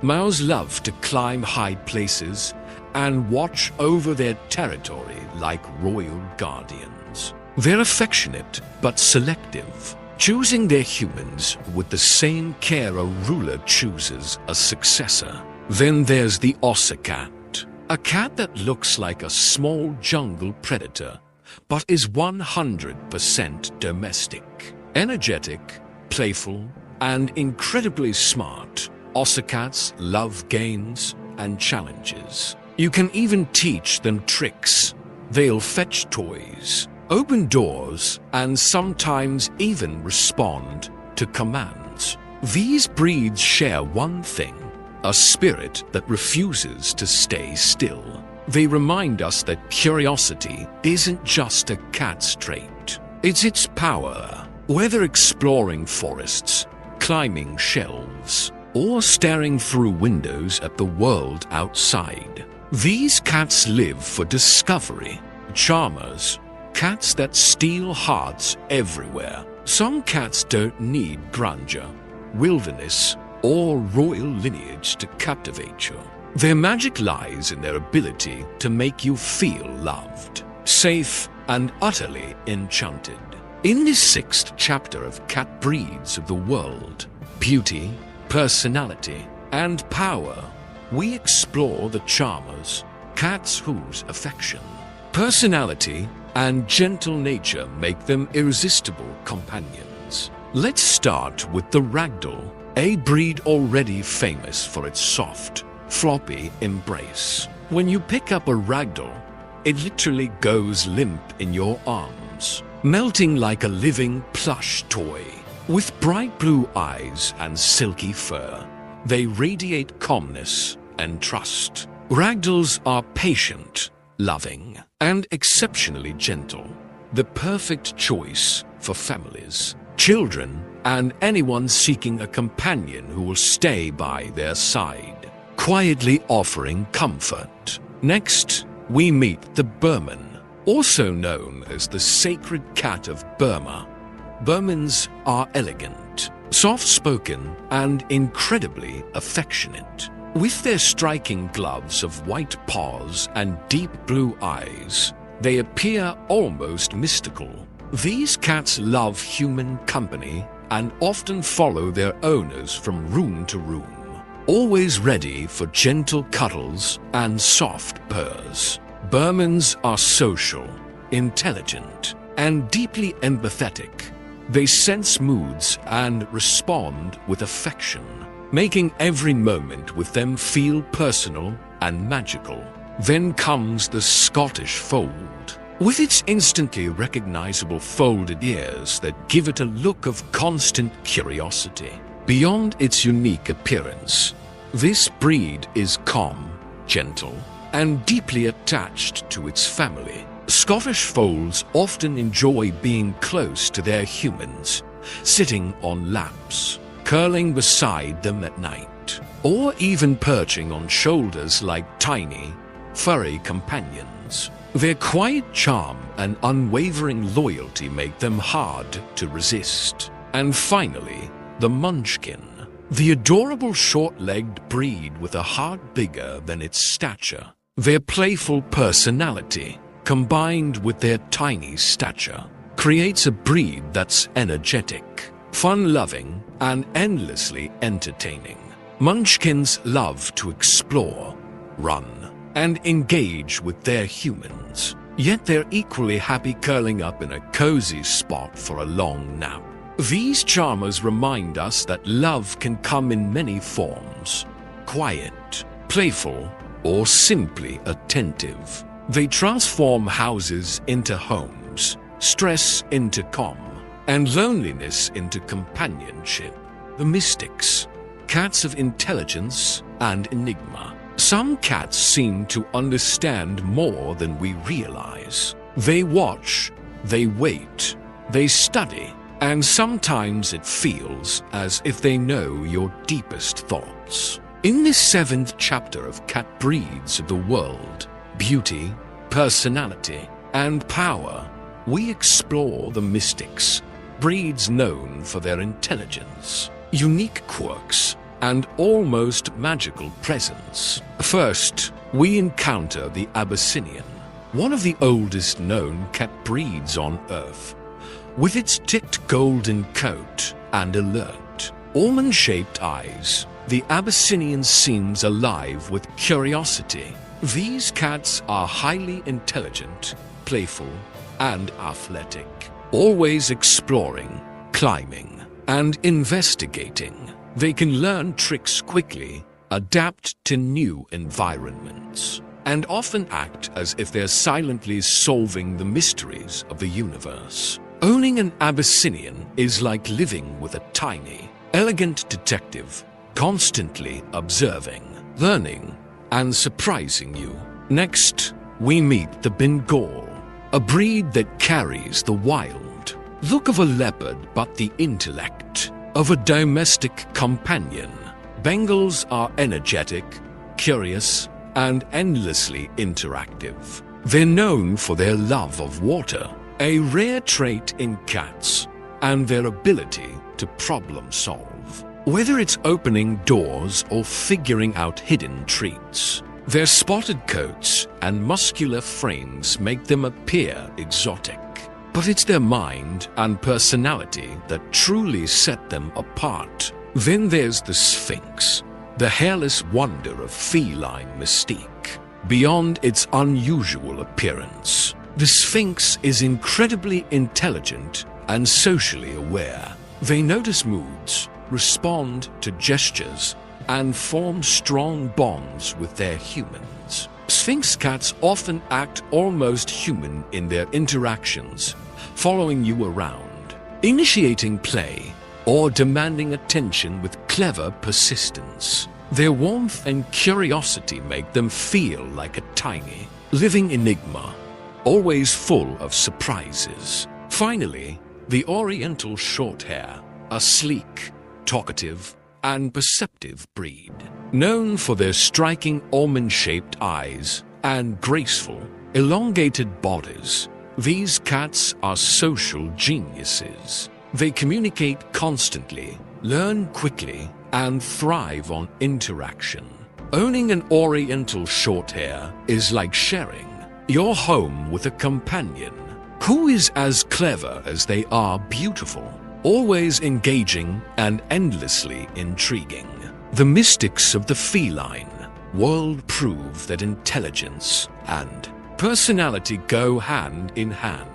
Maos love to climb high places and watch over their territory like royal guardians. They're affectionate but selective, choosing their humans with the same care a ruler chooses a successor. Then there's the Ossa cat, a cat that looks like a small jungle predator, but is 100% domestic. Energetic, playful, and incredibly smart, Ossa cats love games and challenges. You can even teach them tricks. They'll fetch toys, open doors, and sometimes even respond to commands. These breeds share one thing: a spirit that refuses to stay still. They remind us that curiosity isn't just a cat's trait. It's its power. Whether exploring forests, climbing shelves, or staring through windows at the world outside, these cats live for discovery. Charmers, cats that steal hearts everywhere. Some cats don't need grandeur, wilderness, or royal lineage to captivate you. Their magic lies in their ability to make you feel loved, safe, and utterly enchanted. In this 6th chapter of Cat Breeds of the World, Beauty, Personality, and Power, we explore the charmers, cats whose affection, personality, and gentle nature make them irresistible companions. Let's start with the Ragdoll, a breed already famous for its soft, floppy embrace. When you pick up a Ragdoll, it literally goes limp in your arms, melting like a living plush toy. With bright blue eyes and silky fur, they radiate calmness and trust. Ragdolls are patient, loving, and exceptionally gentle. The perfect choice for families, children, and anyone seeking a companion who will stay by their side, quietly offering comfort. Next, we meet the Burman, also known as the sacred cat of Burma. Burmans are elegant, soft-spoken, and incredibly affectionate. With their striking gloves of white paws and deep blue eyes, they appear almost mystical. These cats love human company and often follow their owners from room to room, always ready for gentle cuddles and soft purrs. Burmans are social, intelligent, and deeply empathetic. They sense moods and respond with affection, making every moment with them feel personal and magical. Then comes the Scottish Fold, with its instantly recognizable folded ears that give it a look of constant curiosity. Beyond its unique appearance, this breed is calm, gentle, and deeply attached to its family. Scottish Folds often enjoy being close to their humans, sitting on laps, curling beside them at night, or even perching on shoulders like tiny, furry companions. Their quiet charm and unwavering loyalty make them hard to resist. And finally, the Munchkin, the adorable short-legged breed with a heart bigger than its stature. Their playful personality, combined with their tiny stature, creates a breed that's energetic, fun-loving, and endlessly entertaining. Munchkins love to explore, run, and engage with their humans, yet they're equally happy curling up in a cozy spot for a long nap. These charmers remind us that love can come in many forms: quiet, playful, or simply attentive. They transform houses into homes, stress into calm, and loneliness into companionship. The mystics, cats of intelligence and enigma. Some cats seem to understand more than we realize. They watch, they wait, they study, and sometimes it feels as if they know your deepest thoughts. In this 7th chapter of Cat Breeds of the World, Beauty, Personality, and Power, we explore the mystics, breeds known for their intelligence, unique quirks, and almost magical presence. First, we encounter the Abyssinian, one of the oldest known cat breeds on Earth. With its tipped golden coat and alert, almond-shaped eyes, the Abyssinian seems alive with curiosity. These cats are highly intelligent, playful, and athletic, always exploring, climbing, and investigating. They can learn tricks quickly, adapt to new environments, and often act as if they're silently solving the mysteries of the universe. Owning an Abyssinian is like living with a tiny, elegant detective, constantly observing, learning, and surprising you. Next, we meet the Bengal, a breed that carries the wild look of a leopard but the intellect of a domestic companion. Bengals are energetic, curious, and endlessly interactive. They're known for their love of water, a rare trait in cats, and their ability to problem solve. Whether it's opening doors or figuring out hidden treats, their spotted coats and muscular frames make them appear exotic. But it's their mind and personality that truly set them apart. Then there's the Sphinx, the hairless wonder of feline mystique. Beyond its unusual appearance, the Sphinx is incredibly intelligent and socially aware. They notice moods, respond to gestures, and form strong bonds with their humans. Sphinx cats often act almost human in their interactions, following you around, initiating play, or demanding attention with clever persistence. Their warmth and curiosity make them feel like a tiny, living enigma, always full of surprises. Finally, the Oriental Shorthair, a sleek, talkative, and perceptive breed, known for their striking almond-shaped eyes and graceful, elongated bodies. These cats are social geniuses. They communicate constantly, learn quickly, and thrive on interaction. Owning an Oriental Shorthair is like sharing your home with a companion who is as clever as they are beautiful, always engaging and endlessly intriguing. The mystics of the feline world prove that intelligence and personality go hand in hand.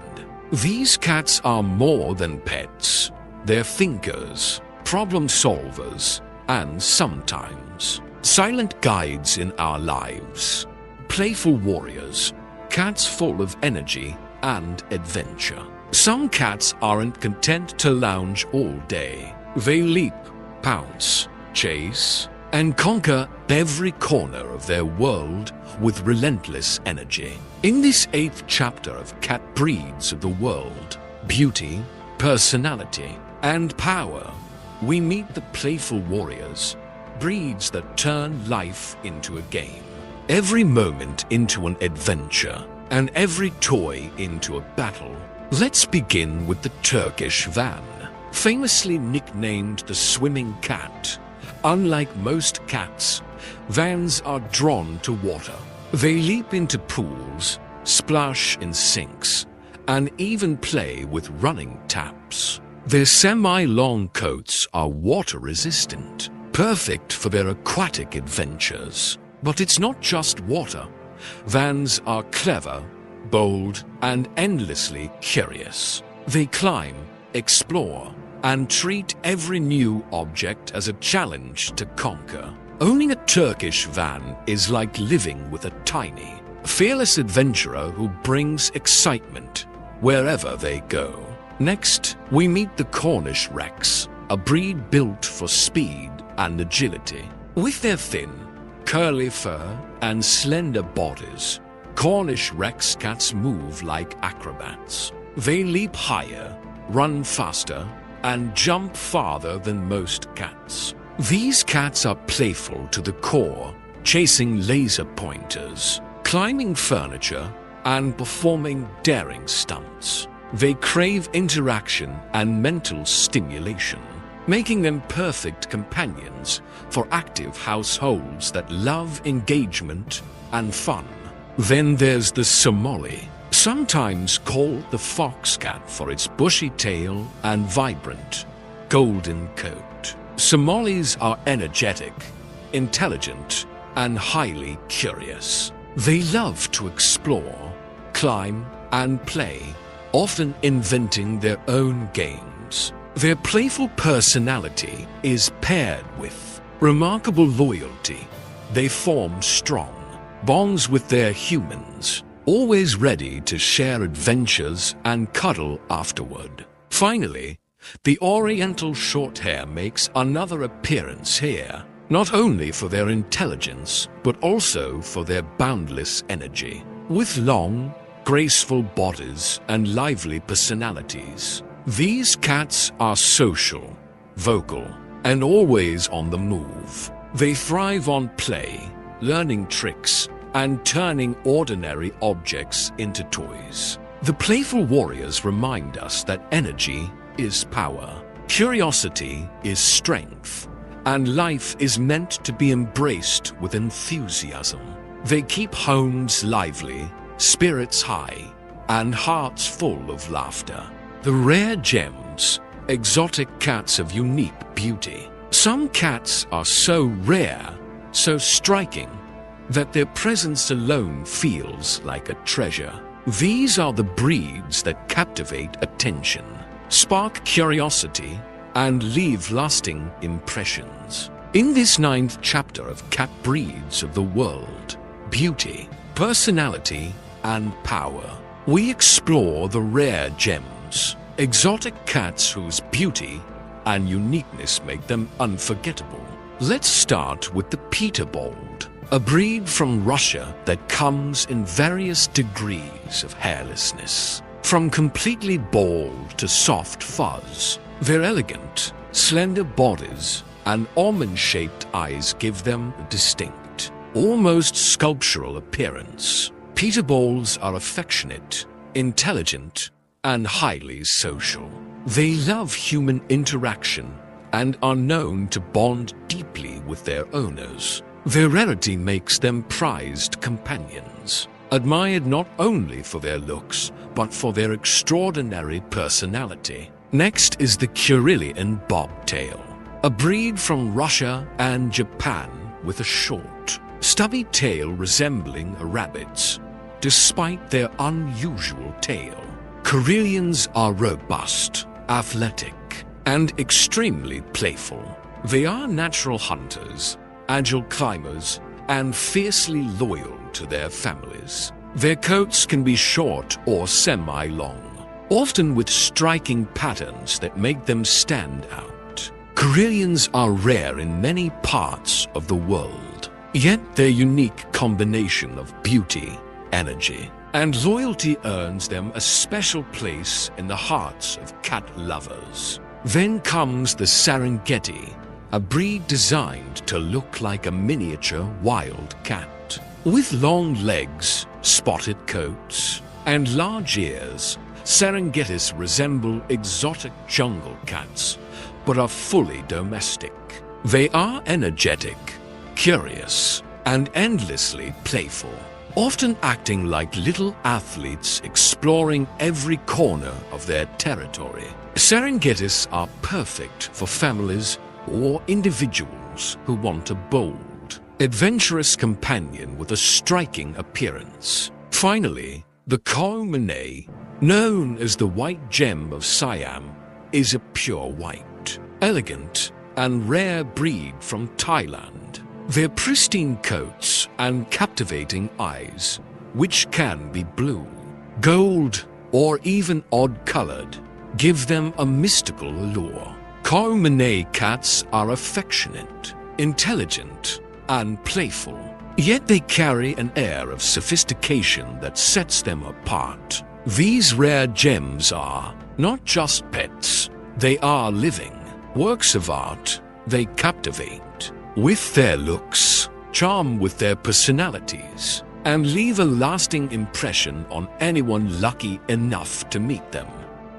These cats are more than pets. They're thinkers, problem solvers, and sometimes silent guides in our lives. Playful warriors, cats full of energy and adventure. Some cats aren't content to lounge all day. They leap, pounce, chase, and conquer every corner of their world with relentless energy. In this 8th chapter of Cat Breeds of the World, Beauty, Personality, and Power, we meet the playful warriors, breeds that turn life into a game, every moment into an adventure. and every toy into a battle. Let's begin with the Turkish van, famously nicknamed the swimming cat. Unlike most cats, vans are drawn to water. They leap into pools, splash in sinks, and even play with running taps. Their semi-long coats are water-resistant, perfect for their aquatic adventures. But it's not just water. Vans are clever, bold, and endlessly curious. They climb, explore, and treat every new object as a challenge to conquer. Owning a Turkish van is like living with a tiny, fearless adventurer who brings excitement wherever they go. Next, we meet the Cornish Rex, a breed built for speed and agility. With their thin, curly fur and slender bodies, Cornish Rex cats move like acrobats. They leap higher, run faster, and jump farther than most cats. These cats are playful to the core, chasing laser pointers, climbing furniture, and performing daring stunts. They crave interaction and mental stimulation, making them perfect companions for active households that love engagement and fun. Then there's the Somali, sometimes called the fox cat for its bushy tail and vibrant golden coat. Somalis are energetic, intelligent, and highly curious. They love to explore, climb, and play, often inventing their own games. Their playful personality is paired with remarkable loyalty. They form strong bonds with their humans, always ready to share adventures and cuddle afterward. Finally, the Oriental Shorthair makes another appearance here, not only for their intelligence, but also for their boundless energy. With long, graceful bodies and lively personalities, these cats are social, vocal, and always on the move. They thrive on play, learning tricks, and turning ordinary objects into toys. The playful warriors remind us that energy is power, curiosity is strength, and life is meant to be embraced with enthusiasm. They keep homes lively, spirits high, and hearts full of laughter. The rare gems, exotic cats of unique beauty. Some cats are so rare, so striking, that their presence alone feels like a treasure. These are the breeds that captivate attention, spark curiosity, and leave lasting impressions. In this 9th chapter of Cat Breeds of the World, Beauty, Personality, and Power, we explore the rare gems, exotic cats whose beauty and uniqueness make them unforgettable. Let's start with the Peterbold, a breed from Russia that comes in various degrees of hairlessness. From completely bald to soft fuzz, their elegant, slender bodies and almond-shaped eyes give them a distinct, almost sculptural appearance. Peterbolds are affectionate, intelligent, and highly social. They love human interaction and are known to bond deeply with their owners. Their rarity makes them prized companions, admired not only for their looks, but for their extraordinary personality. Next is the Karelian bobtail, a breed from Russia and Japan with a short, stubby tail resembling a rabbit's, despite their unusual tail. Karelians are robust, athletic, and extremely playful. They are natural hunters, agile climbers, and fiercely loyal to their families. Their coats can be short or semi-long, often with striking patterns that make them stand out. Karelians are rare in many parts of the world, yet their unique combination of beauty, energy, and loyalty earns them a special place in the hearts of cat lovers. Then comes the Serengeti, a breed designed to look like a miniature wild cat. With long legs, spotted coats, and large ears, Serengetis resemble exotic jungle cats, but are fully domestic. They are energetic, curious, and endlessly playful, often acting like little athletes exploring every corner of their territory. Serengetis are perfect for families or individuals who want a bold, adventurous companion with a striking appearance. Finally, the Koumene, known as the white gem of Siam, is a pure white, elegant, and rare breed from Thailand. Their pristine coats and captivating eyes, which can be blue, gold, or even odd-colored, give them a mystical allure. Koumene cats are affectionate, intelligent, and playful, yet they carry an air of sophistication that sets them apart. These rare gems are not just pets, they are living works of art. They captivate with their looks, charm with their personalities, and leave a lasting impression on anyone lucky enough to meet them.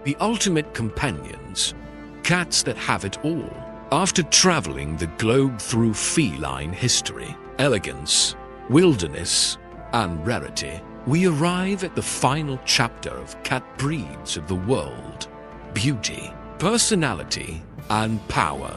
The ultimate companions, cats that have it all. After traveling the globe through feline history, elegance, wilderness, and rarity, we arrive at the final chapter of cat breeds of the world: beauty, personality, and power.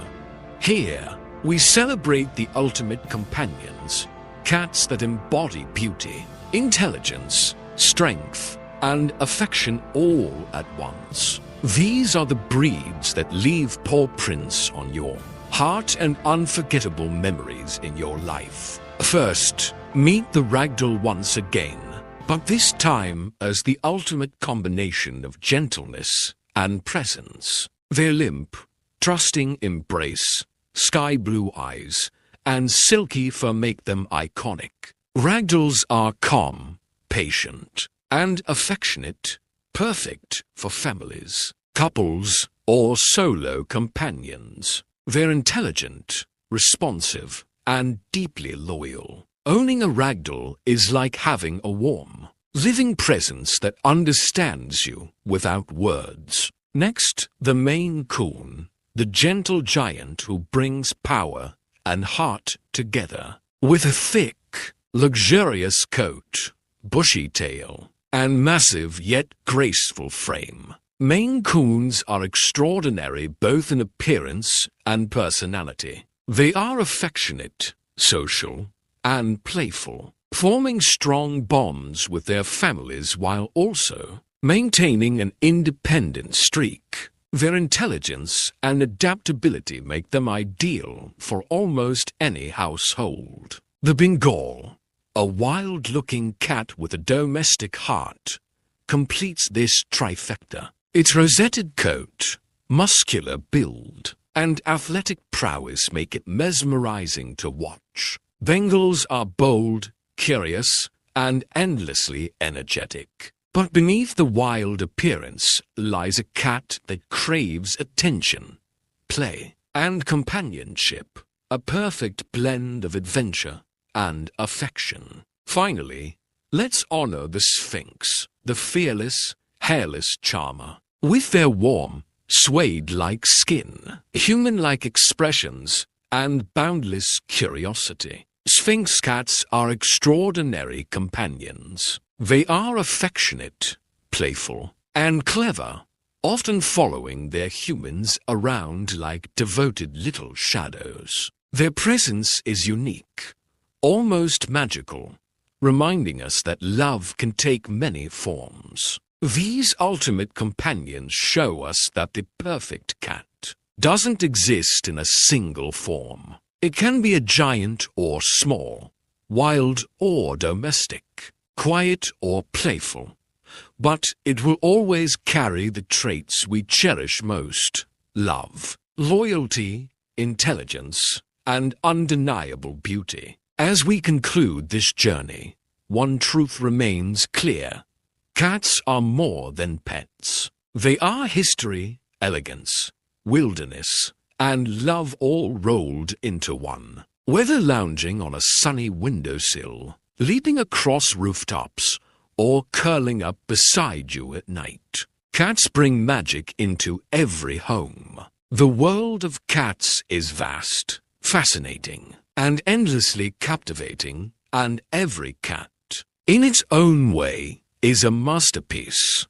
Here, we celebrate the ultimate companions, cats that embody beauty, intelligence, strength, and affection all at once. These are the breeds that leave paw prints on your heart and unforgettable memories in your life. First, meet the ragdoll once again, but this time as the ultimate combination of gentleness and presence. Their limp, trusting embrace, sky blue eyes, and silky fur make them iconic. Ragdolls are calm, patient, and affectionate, perfect for families, couples, or solo companions. They're intelligent, responsive, and deeply loyal. Owning a ragdoll is like having a warm, living presence that understands you without words. Next, the Maine Coon, the gentle giant who brings power and heart together. With a thick, luxurious coat, bushy tail, and massive yet graceful frame, Maine Coons are extraordinary both in appearance and personality. They are affectionate, social, and playful, forming strong bonds with their families while also maintaining an independent streak. Their intelligence and adaptability make them ideal for almost any household. The Bengal, a wild-looking cat with a domestic heart, completes this trifecta. Its rosetted coat, muscular build, and athletic prowess make it mesmerizing to watch. Bengals are bold, curious, and endlessly energetic. But beneath the wild appearance lies a cat that craves attention, play, and companionship, a perfect blend of adventure and affection. Finally, let's honor the Sphinx, the fearless, hairless charmer. With their warm, suede-like skin, human-like expressions, and boundless curiosity, Sphinx cats are extraordinary companions. They are affectionate, playful, and clever, often following their humans around like devoted little shadows. Their presence is unique, almost magical, reminding us that love can take many forms. These ultimate companions show us that the perfect cat doesn't exist in a single form. It can be a giant or small, wild or domestic, quiet or playful, but it will always carry the traits we cherish most: love, loyalty, intelligence, and undeniable beauty. As we conclude this journey, one truth remains clear. Cats are more than pets. They are history, elegance, wilderness, and love all rolled into one. Whether lounging on a sunny windowsill leaping across rooftops, or curling up beside you at night. Cats bring magic into every home. The world of cats is vast, fascinating, and endlessly captivating, and every cat, in its own way, is a masterpiece.